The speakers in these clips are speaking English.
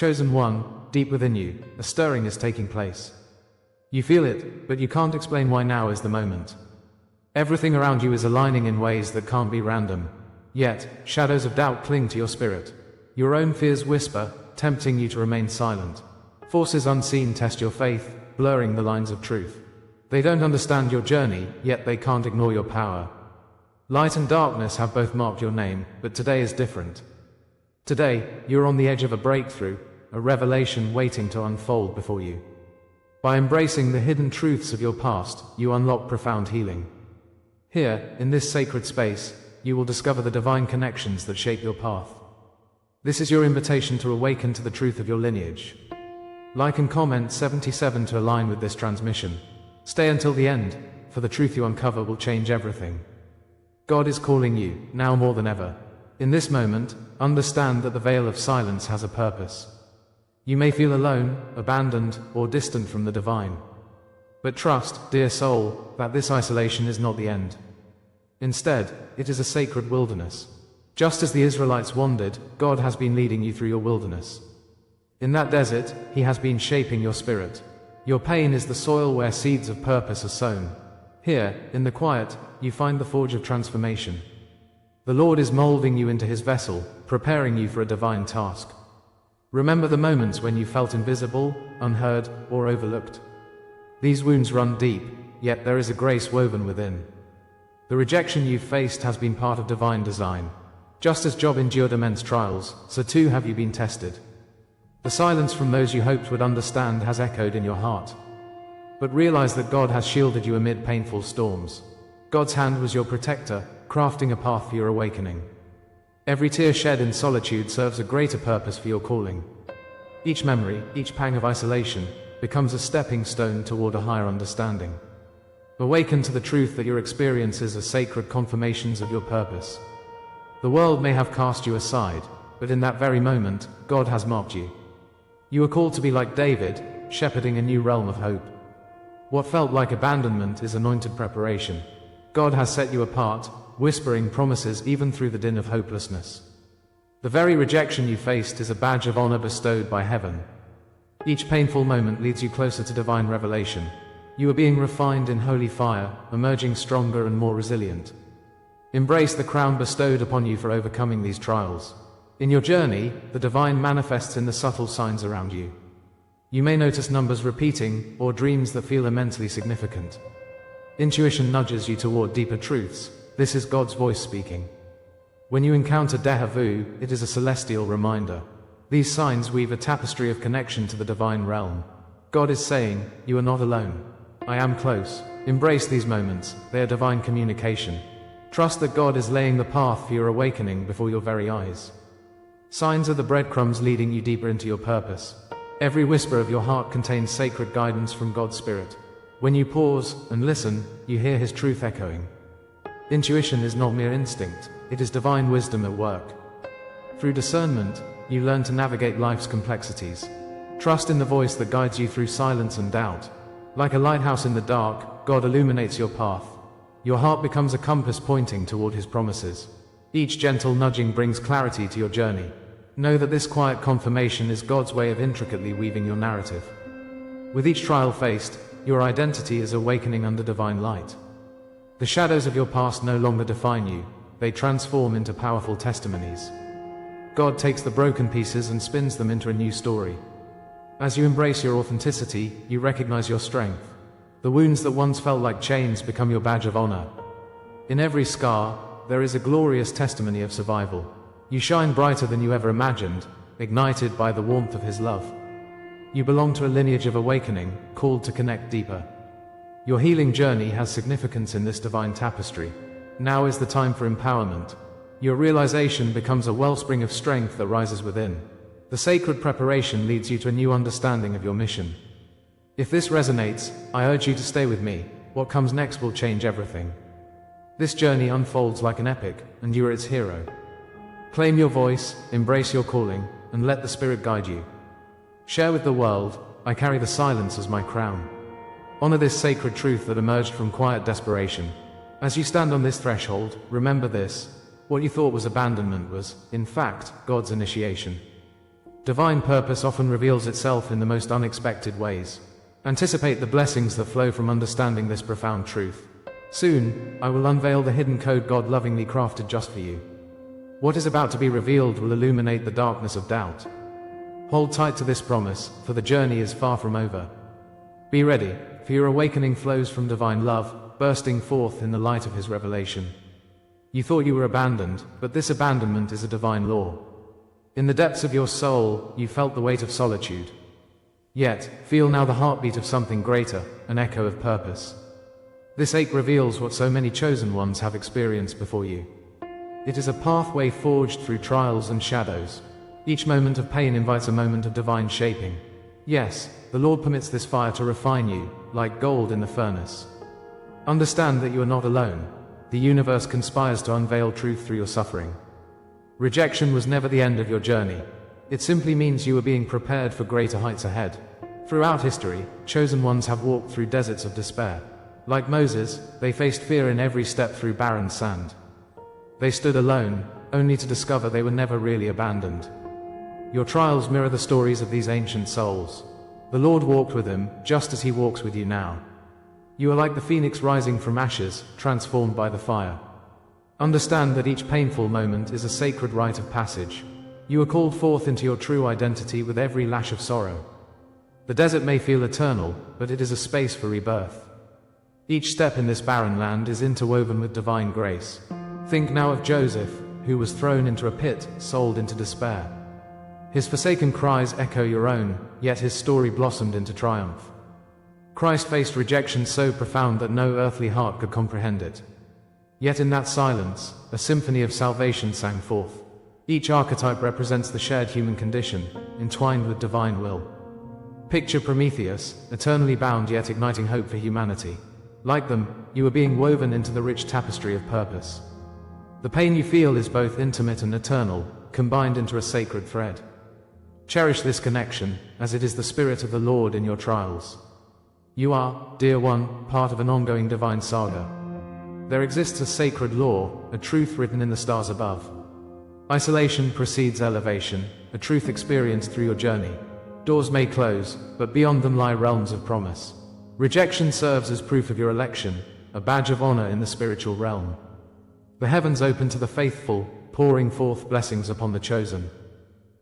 Chosen one, deep within you, a stirring is taking place. You feel it, but you can't explain why now is the moment. Everything around you is aligning in ways that can't be random. Yet, shadows of doubt cling to your spirit. Your own fears whisper, tempting you to remain silent. Forces unseen test your faith, blurring the lines of truth. They don't understand your journey, yet they can't ignore your power. Light and darkness have both marked your name, but today is different. Today, you're on the edge of a breakthrough, a revelation waiting to unfold before you. By embracing the hidden truths of your past, you unlock profound healing. Here, in this sacred space, you will discover the divine connections that shape your path. This is your invitation to awaken to the truth of your lineage. Like and comment 77 to align with this transmission. Stay until the end, for the truth you uncover will change everything. God is calling you, now more than ever. In this moment, understand that the veil of silence has a purpose. You may feel alone, abandoned, or distant from the divine. But trust, dear soul, that this isolation is not the end. Instead, it is a sacred wilderness. Just as the Israelites wandered, God has been leading you through your wilderness. In that desert, He has been shaping your spirit. Your pain is the soil where seeds of purpose are sown. Here, in the quiet, you find the forge of transformation. The Lord is molding you into His vessel, preparing you for a divine task. Remember the moments when you felt invisible, unheard, or overlooked. These wounds run deep, yet there is a grace woven within. The rejection you've faced has been part of divine design. Just as Job endured immense trials, so too have you been tested. The silence from those you hoped would understand has echoed in your heart. But realize that God has shielded you amid painful storms. God's hand was your protector, crafting a path for your awakening. Every tear shed in solitude serves a greater purpose for your calling. Each memory, each pang of isolation, becomes a stepping stone toward a higher understanding. Awaken to the truth that your experiences are sacred confirmations of your purpose. The world may have cast you aside, but in that very moment, God has marked you. You are called to be like David, shepherding a new realm of hope. What felt like abandonment is anointed preparation. God has set you apart, whispering promises even through the din of hopelessness. The very rejection you faced is a badge of honor bestowed by heaven. Each painful moment leads you closer to divine revelation. You are being refined in holy fire, emerging stronger and more resilient. Embrace the crown bestowed upon you for overcoming these trials. In your journey, the divine manifests in the subtle signs around you. You may notice numbers repeating, or dreams that feel immensely significant. Intuition nudges you toward deeper truths. This is God's voice speaking. When you encounter déjà vu, it is a celestial reminder. These signs weave a tapestry of connection to the divine realm. God is saying, you are not alone. I am close. Embrace these moments, they are divine communication. Trust that God is laying the path for your awakening before your very eyes. Signs are the breadcrumbs leading you deeper into your purpose. Every whisper of your heart contains sacred guidance from God's Spirit. When you pause and listen, you hear His truth echoing. Intuition is not mere instinct, it is divine wisdom at work. Through discernment, you learn to navigate life's complexities. Trust in the voice that guides you through silence and doubt. Like a lighthouse in the dark, God illuminates your path. Your heart becomes a compass pointing toward His promises. Each gentle nudging brings clarity to your journey. Know that this quiet confirmation is God's way of intricately weaving your narrative. With each trial faced, your identity is awakening under divine light. The shadows of your past no longer define you, they transform into powerful testimonies. God takes the broken pieces and spins them into a new story. As you embrace your authenticity, you recognize your strength. The wounds that once felt like chains become your badge of honor. In every scar, there is a glorious testimony of survival. You shine brighter than you ever imagined, ignited by the warmth of His love. You belong to a lineage of awakening, called to connect deeper. Your healing journey has significance in this divine tapestry. Now is the time for empowerment. Your realization becomes a wellspring of strength that rises within. The sacred preparation leads you to a new understanding of your mission. If this resonates, I urge you to stay with me. What comes next will change everything. This journey unfolds like an epic, and you are its hero. Claim your voice, embrace your calling, and let the Spirit guide you. Share with the world, I carry the silence as my crown. Honor this sacred truth that emerged from quiet desperation. As you stand on this threshold, remember this: what you thought was abandonment was, in fact, God's initiation. Divine purpose often reveals itself in the most unexpected ways. Anticipate the blessings that flow from understanding this profound truth. Soon, I will unveil the hidden code God lovingly crafted just for you. What is about to be revealed will illuminate the darkness of doubt. Hold tight to this promise, for the journey is far from over. Be ready, for your awakening flows from divine love, bursting forth in the light of His revelation. You thought you were abandoned, but this abandonment is a divine law. In the depths of your soul, you felt the weight of solitude. Yet, feel now the heartbeat of something greater, an echo of purpose. This ache reveals what so many chosen ones have experienced before you. It is a pathway forged through trials and shadows. Each moment of pain invites a moment of divine shaping. Yes, the Lord permits this fire to refine you, like gold in the furnace. Understand that you are not alone. The universe conspires to unveil truth through your suffering. Rejection was never the end of your journey. It simply means you are being prepared for greater heights ahead. Throughout history, chosen ones have walked through deserts of despair. Like Moses, they faced fear in every step through barren sand. They stood alone, only to discover they were never really abandoned. Your trials mirror the stories of these ancient souls. The Lord walked with them, just as He walks with you now. You are like the phoenix rising from ashes, transformed by the fire. Understand that each painful moment is a sacred rite of passage. You are called forth into your true identity with every lash of sorrow. The desert may feel eternal, but it is a space for rebirth. Each step in this barren land is interwoven with divine grace. Think now of Joseph, who was thrown into a pit, sold into despair. His forsaken cries echo your own, yet his story blossomed into triumph. Christ faced rejection so profound that no earthly heart could comprehend it. Yet in that silence, a symphony of salvation sang forth. Each archetype represents the shared human condition, entwined with divine will. Picture Prometheus, eternally bound yet igniting hope for humanity. Like them, you are being woven into the rich tapestry of purpose. The pain you feel is both intimate and eternal, combined into a sacred thread. Cherish this connection, as it is the Spirit of the Lord in your trials. You are, dear one, part of an ongoing divine saga. There exists a sacred law, a truth written in the stars above. Isolation precedes elevation, a truth experienced through your journey. Doors may close, but beyond them lie realms of promise. Rejection serves as proof of your election, a badge of honor in the spiritual realm. The heavens open to the faithful, pouring forth blessings upon the chosen.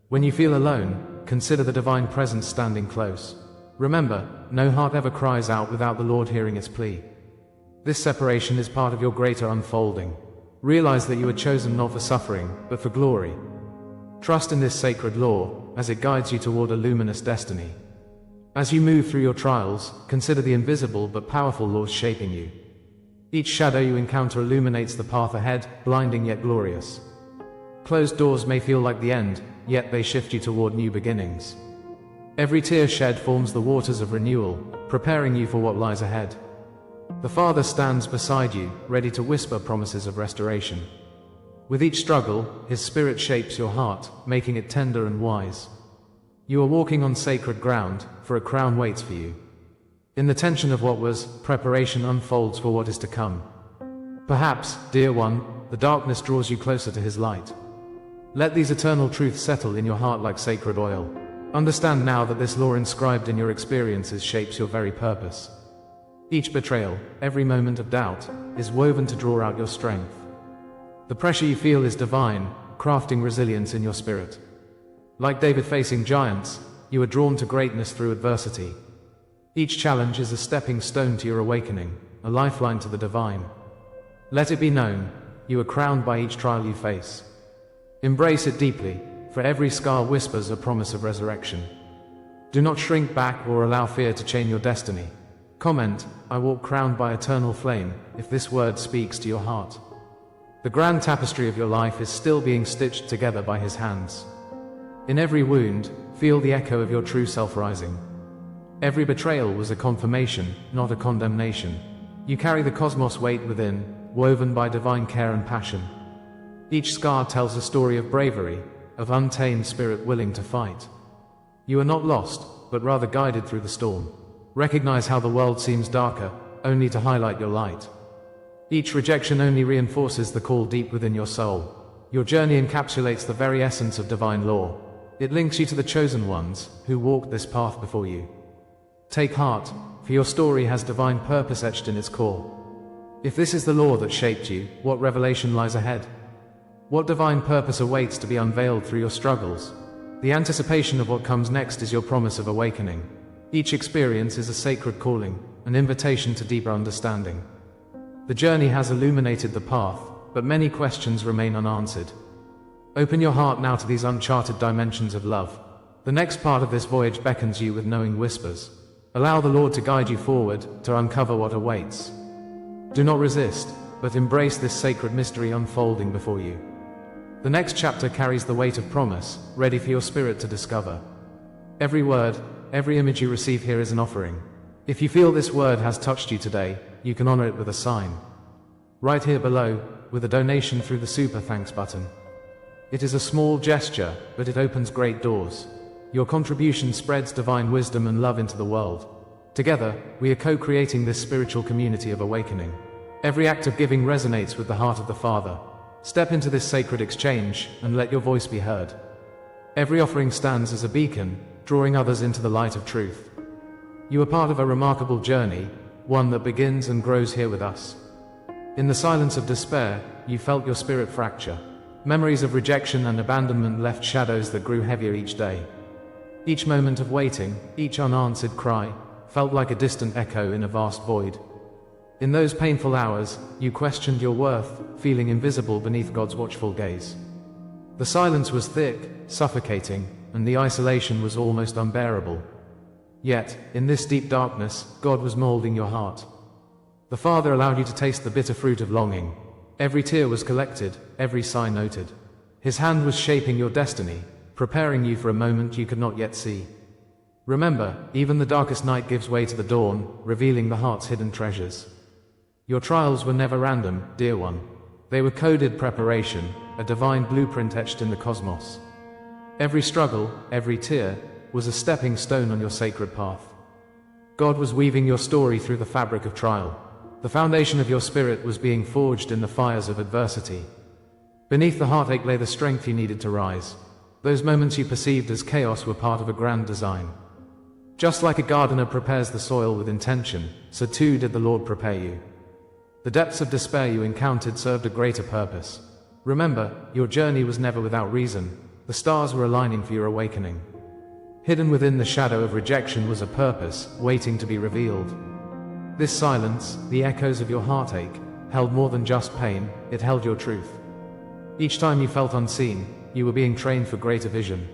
When you feel alone, consider the divine presence standing close. Remember, no heart ever cries out without the Lord hearing its plea. This separation is part of your greater unfolding. Realize that you are chosen not for suffering, but for glory. Trust in this sacred law, as it guides you toward a luminous destiny. As you move through your trials, consider the invisible but powerful laws shaping you. Each shadow you encounter illuminates the path ahead, blinding yet glorious. Closed doors may feel like the end, yet they shift you toward new beginnings. Every tear shed forms the waters of renewal, preparing you for what lies ahead. The Father stands beside you, ready to whisper promises of restoration. With each struggle, His Spirit shapes your heart, making it tender and wise. You are walking on sacred ground, for a crown waits for you. In the tension of what was, preparation unfolds for what is to come. Perhaps, dear one, the darkness draws you closer to His light. Let these eternal truths settle in your heart like sacred oil. Understand now that this law inscribed in your experiences shapes your very purpose. Each betrayal, every moment of doubt, is woven to draw out your strength. The pressure you feel is divine, crafting resilience in your spirit. Like David facing giants, you are drawn to greatness through adversity. Each challenge is a stepping stone to your awakening, a lifeline to the divine. Let it be known, you are crowned by each trial you face. Embrace it deeply, for every scar whispers a promise of resurrection. Do not shrink back or allow fear to chain your destiny. Comment, I walk crowned by eternal flame, if this word speaks to your heart. The grand tapestry of your life is still being stitched together by His hands. In every wound, feel the echo of your true self rising. Every betrayal was a confirmation, not a condemnation. You carry the cosmos weight within, woven by divine care and passion. Each scar tells a story of bravery, of untamed spirit willing to fight. You are not lost, but rather guided through the storm. Recognize how the world seems darker, only to highlight your light. Each rejection only reinforces the call deep within your soul. Your journey encapsulates the very essence of divine law. It links you to the chosen ones who walked this path before you. Take heart, for your story has divine purpose etched in its core. If this is the law that shaped you, what revelation lies ahead? What divine purpose awaits to be unveiled through your struggles? The anticipation of what comes next is your promise of awakening. Each experience is a sacred calling, an invitation to deeper understanding. The journey has illuminated the path, but many questions remain unanswered. Open your heart now to these uncharted dimensions of love. The next part of this voyage beckons you with knowing whispers. Allow the Lord to guide you forward, to uncover what awaits. Do not resist, but embrace this sacred mystery unfolding before you. The next chapter carries the weight of promise, ready for your spirit to discover. Every word, every image you receive here is an offering. If you feel this word has touched you today, you can honor it with a sign. Right here below, with a donation through the Super Thanks button. It is a small gesture, but it opens great doors. Your contribution spreads divine wisdom and love into the world. Together, we are co-creating this spiritual community of awakening. Every act of giving resonates with the heart of the Father. Step into this sacred exchange, and let your voice be heard. Every offering stands as a beacon, drawing others into the light of truth. You are part of a remarkable journey, one that begins and grows here with us. In the silence of despair, you felt your spirit fracture. Memories of rejection and abandonment left shadows that grew heavier each day. Each moment of waiting, each unanswered cry, felt like a distant echo in a vast void. In those painful hours, you questioned your worth, feeling invisible beneath God's watchful gaze. The silence was thick, suffocating, and the isolation was almost unbearable. Yet, in this deep darkness, God was molding your heart. The Father allowed you to taste the bitter fruit of longing. Every tear was collected, every sigh noted. His hand was shaping your destiny, preparing you for a moment you could not yet see. Remember, even the darkest night gives way to the dawn, revealing the heart's hidden treasures. Your trials were never random, dear one. They were coded preparation, a divine blueprint etched in the cosmos. Every struggle, every tear, was a stepping stone on your sacred path. God was weaving your story through the fabric of trial. The foundation of your spirit was being forged in the fires of adversity. Beneath the heartache lay the strength you needed to rise. Those moments you perceived as chaos were part of a grand design. Just like a gardener prepares the soil with intention, so too did the Lord prepare you. The depths of despair you encountered served a greater purpose. Remember, your journey was never without reason. The stars were aligning for your awakening. Hidden within the shadow of rejection was a purpose, waiting to be revealed. This silence, the echoes of your heartache, held more than just pain, it held your truth. Each time you felt unseen, you were being trained for greater vision.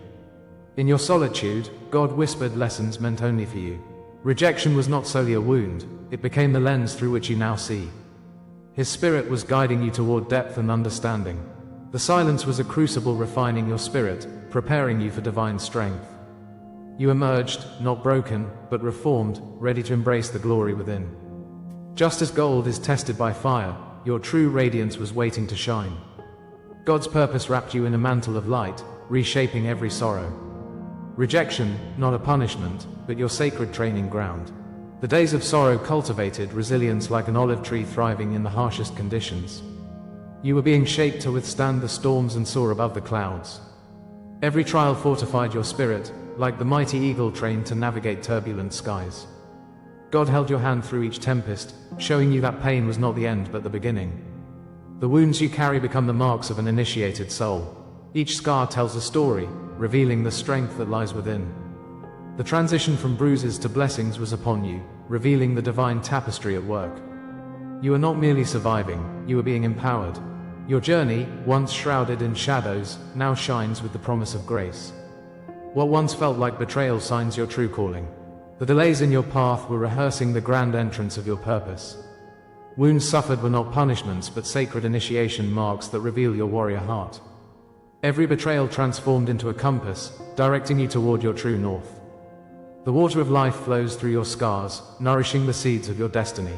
In your solitude, God whispered lessons meant only for you. Rejection was not solely a wound, it became the lens through which you now see. His Spirit was guiding you toward depth and understanding. The silence was a crucible refining your spirit, preparing you for divine strength. You emerged, not broken, but reformed, ready to embrace the glory within. Just as gold is tested by fire, your true radiance was waiting to shine. God's purpose wrapped you in a mantle of light, reshaping every sorrow. Rejection, not a punishment, but your sacred training ground. The days of sorrow cultivated resilience like an olive tree thriving in the harshest conditions. You were being shaped to withstand the storms and soar above the clouds. Every trial fortified your spirit, like the mighty eagle trained to navigate turbulent skies. God held your hand through each tempest, showing you that pain was not the end but the beginning. The wounds you carry become the marks of an initiated soul. Each scar tells a story, revealing the strength that lies within. The transition from bruises to blessings was upon you, revealing the divine tapestry at work. You are not merely surviving, you are being empowered. Your journey, once shrouded in shadows, now shines with the promise of grace. What once felt like betrayal signs your true calling. The delays in your path were rehearsing the grand entrance of your purpose. Wounds suffered were not punishments but sacred initiation marks that reveal your warrior heart. Every betrayal transformed into a compass, directing you toward your true north. The water of life flows through your scars, nourishing the seeds of your destiny.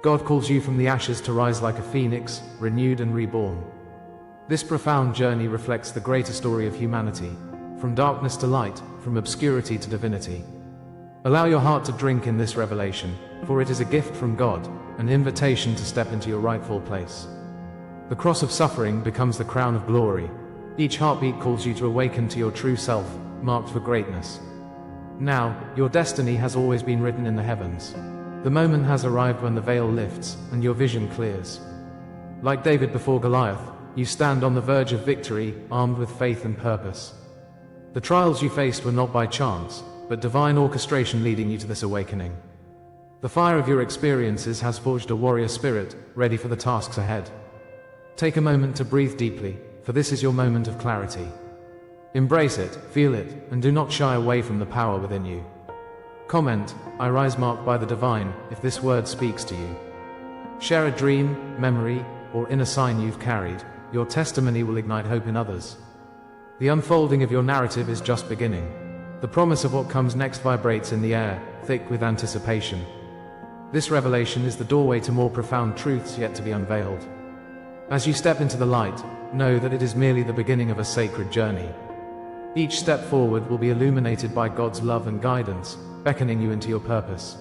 God calls you from the ashes to rise like a phoenix, renewed and reborn. This profound journey reflects the greater story of humanity, from darkness to light, from obscurity to divinity. Allow your heart to drink in this revelation, for it is a gift from God, an invitation to step into your rightful place. The cross of suffering becomes the crown of glory. Each heartbeat calls you to awaken to your true self, marked for greatness. Now, your destiny has always been written in the heavens. The moment has arrived when the veil lifts, and your vision clears. Like David before Goliath, you stand on the verge of victory, armed with faith and purpose. The trials you faced were not by chance, but divine orchestration leading you to this awakening. The fire of your experiences has forged a warrior spirit, ready for the tasks ahead. Take a moment to breathe deeply, for this is your moment of clarity. Embrace it, feel it, and do not shy away from the power within you. Comment, "I rise marked by the divine," if this word speaks to you. Share a dream, memory, or inner sign you've carried. Your testimony will ignite hope in others. The unfolding of your narrative is just beginning. The promise of what comes next vibrates in the air, thick with anticipation. This revelation is the doorway to more profound truths yet to be unveiled. As you step into the light, know that it is merely the beginning of a sacred journey. Each step forward will be illuminated by God's love and guidance, beckoning you into your purpose.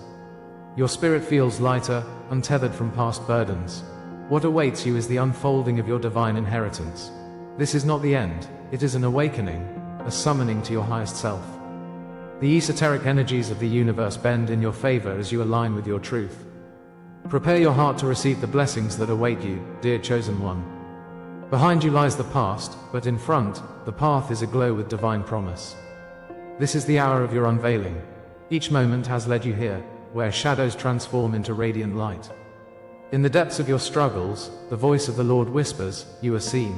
Your spirit feels lighter, untethered from past burdens. What awaits you is the unfolding of your divine inheritance. This is not the end, it is an awakening, a summoning to your highest self. The esoteric energies of the universe bend in your favor as you align with your truth. Prepare your heart to receive the blessings that await you, dear chosen one. Behind you lies the past, but in front, the path is aglow with divine promise. This is the hour of your unveiling. Each moment has led you here, where shadows transform into radiant light. In the depths of your struggles, the voice of the Lord whispers, "You are seen."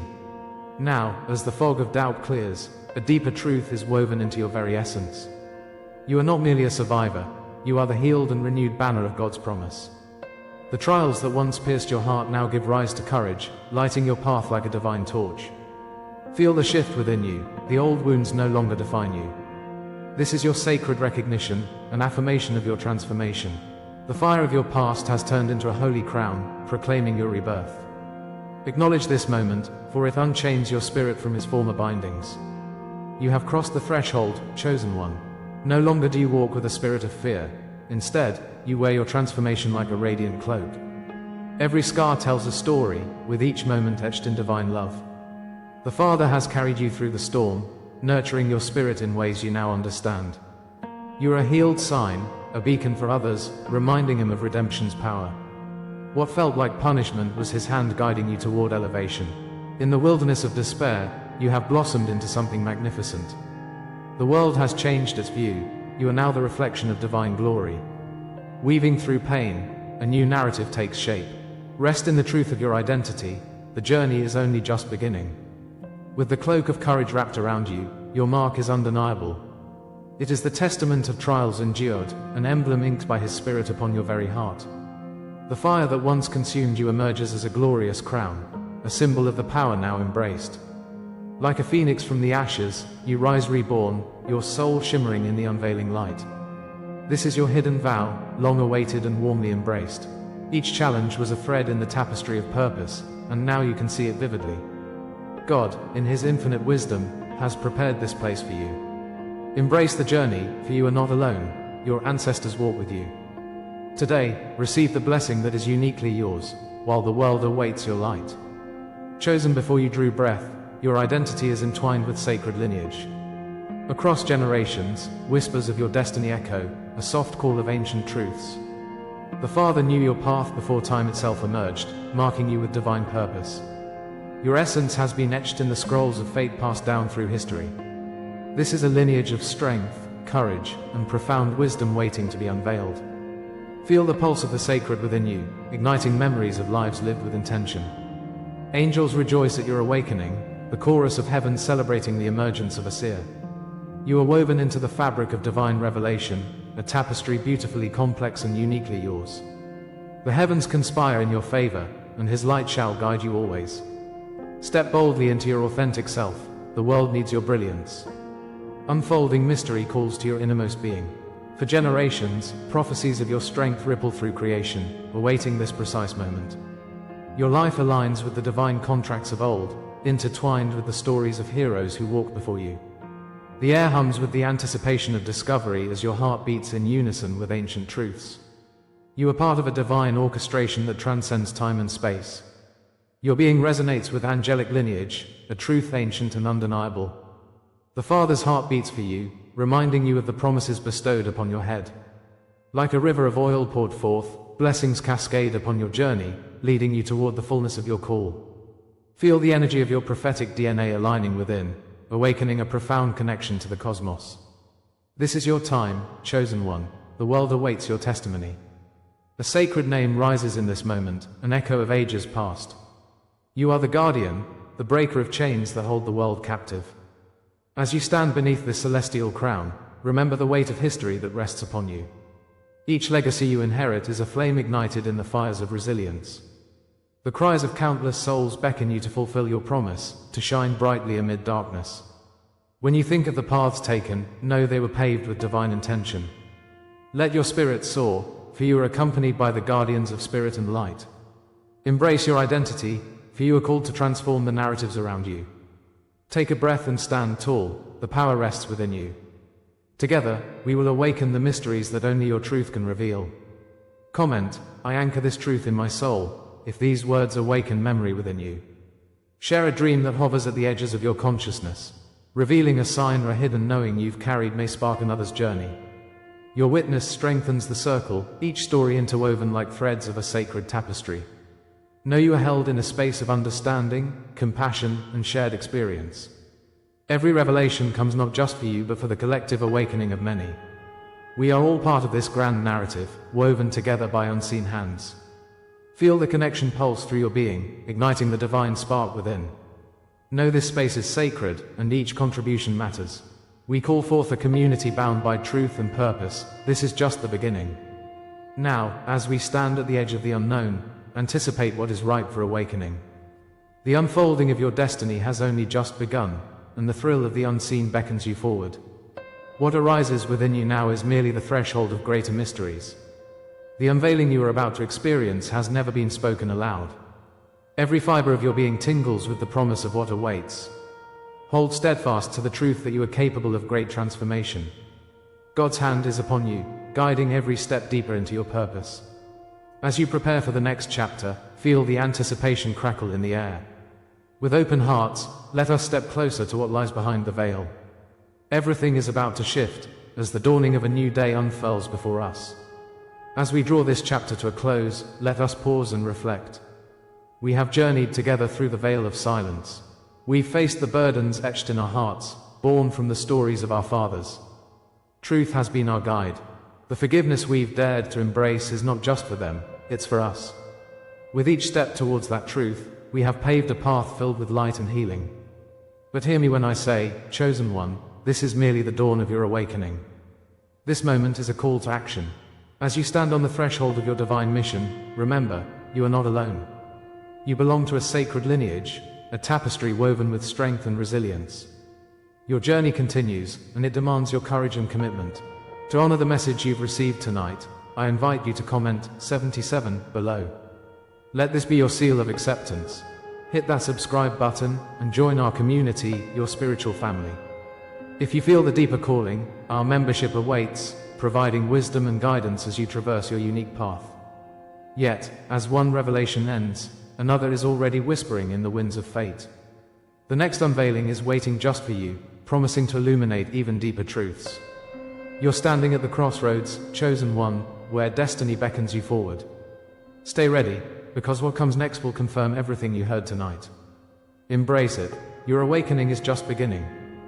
Now, as the fog of doubt clears, a deeper truth is woven into your very essence. You are not merely a survivor, you are the healed and renewed banner of God's promise. The trials that once pierced your heart now give rise to courage, lighting your path like a divine torch. Feel the shift within you, the old wounds no longer define you. This is your sacred recognition, an affirmation of your transformation. The fire of your past has turned into a holy crown, proclaiming your rebirth. Acknowledge this moment, for it unchains your spirit from its former bindings. You have crossed the threshold, chosen one. No longer do you walk with a spirit of fear. Instead, you wear your transformation like a radiant cloak. Every scar tells a story, with each moment etched in divine love. The Father has carried you through the storm, nurturing your spirit in ways you now understand. You are a healed sign, a beacon for others, reminding him of redemption's power. What felt like punishment was his hand guiding you toward elevation. In the wilderness of despair, you have blossomed into something magnificent. The world has changed its view. You are now the reflection of divine glory. Weaving through pain, a new narrative takes shape. Rest in the truth of your identity. The journey is only just beginning. With the cloak of courage wrapped around you, your mark is undeniable. It is the testament of trials endured, an emblem inked by his spirit upon your very heart. The fire that once consumed you emerges as a glorious crown, a symbol of the power now embraced. Like a phoenix from the ashes, you rise reborn, your soul shimmering in the unveiling light. This is your hidden vow, long awaited and warmly embraced. Each challenge was a thread in the tapestry of purpose, and now you can see it vividly. God, in his infinite wisdom, has prepared this place for you. Embrace the journey, for you are not alone. Your ancestors walk with you. Today, receive the blessing that is uniquely yours, while the world awaits your light. Chosen before you drew breath, your identity is entwined with sacred lineage. Across generations, whispers of your destiny echo, a soft call of ancient truths. The Father knew your path before time itself emerged, marking you with divine purpose. Your essence has been etched in the scrolls of fate passed down through history. This is a lineage of strength, courage, and profound wisdom waiting to be unveiled. Feel the pulse of the sacred within you, igniting memories of lives lived with intention. Angels rejoice at your awakening, the chorus of heaven celebrating the emergence of a seer. You are woven into the fabric of divine revelation, a tapestry beautifully complex and uniquely yours. The heavens conspire in your favor, and his light shall guide you always. Step boldly into your authentic self, the world needs your brilliance. Unfolding mystery calls to your innermost being. For generations, prophecies of your strength ripple through creation, awaiting this precise moment. Your life aligns with the divine contracts of old, intertwined with the stories of heroes who walked before you. The air hums with the anticipation of discovery as your heart beats in unison with ancient truths. You are part of a divine orchestration that transcends time and space. Your being resonates with angelic lineage, a truth ancient and undeniable. The Father's heart beats for you, reminding you of the promises bestowed upon your head. Like a river of oil poured forth, blessings cascade upon your journey, leading you toward the fullness of your call. Feel the energy of your prophetic DNA aligning within, awakening a profound connection to the cosmos. This is your time, chosen one. The world awaits your testimony. A sacred name rises in this moment, an echo of ages past. You are the guardian, the breaker of chains that hold the world captive. As you stand beneath this celestial crown, remember the weight of history that rests upon you. Each legacy you inherit is a flame ignited in the fires of resilience. The cries of countless souls beckon you to fulfill your promise, to shine brightly amid darkness. When you think of the paths taken, know they were paved with divine intention. Let your spirit soar, for you are accompanied by the guardians of spirit and light. Embrace your identity, for you are called to transform the narratives around you. Take a breath and stand tall, the power rests within you. Together, we will awaken the mysteries that only your truth can reveal. Comment, I anchor this truth in my soul, if these words awaken memory within you. Share a dream that hovers at the edges of your consciousness, revealing a sign or a hidden knowing you've carried may spark another's journey. Your witness strengthens the circle, each story interwoven like threads of a sacred tapestry. Know you are held in a space of understanding, compassion, and shared experience. Every revelation comes not just for you but for the collective awakening of many. We are all part of this grand narrative, woven together by unseen hands. Feel the connection pulse through your being, igniting the divine spark within. Know this space is sacred, and each contribution matters. We call forth a community bound by truth and purpose. This is just the beginning. Now, as we stand at the edge of the unknown, anticipate what is ripe for awakening. The unfolding of your destiny has only just begun, and the thrill of the unseen beckons you forward. What arises within you now is merely the threshold of greater mysteries. The unveiling you are about to experience has never been spoken aloud. Every fiber of your being tingles with the promise of what awaits. Hold steadfast to the truth that you are capable of great transformation. God's hand is upon you, guiding every step deeper into your purpose. As you prepare for the next chapter, feel the anticipation crackle in the air. With open hearts, let us step closer to what lies behind the veil. Everything is about to shift, as the dawning of a new day unfurls before us. As we draw this chapter to a close, let us pause and reflect. We have journeyed together through the veil of silence. We've faced the burdens etched in our hearts, born from the stories of our fathers. Truth has been our guide. The forgiveness we've dared to embrace is not just for them, it's for us. With each step towards that truth, we have paved a path filled with light and healing. But hear me when I say, chosen one, this is merely the dawn of your awakening. This moment is a call to action. As you stand on the threshold of your divine mission, remember, you are not alone. You belong to a sacred lineage, a tapestry woven with strength and resilience. Your journey continues, and it demands your courage and commitment. To honor the message you've received tonight, I invite you to comment 77 below. Let this be your seal of acceptance. Hit that subscribe button and join our community, your spiritual family. If you feel the deeper calling, our membership awaits, providing wisdom and guidance as you traverse your unique path. Yet, as one revelation ends, another is already whispering in the winds of fate. The next unveiling is waiting just for you, promising to illuminate even deeper truths. You're standing at the crossroads, chosen one, where destiny beckons you forward. Stay ready, because what comes next will confirm everything you heard tonight. Embrace it. Your awakening is just beginning.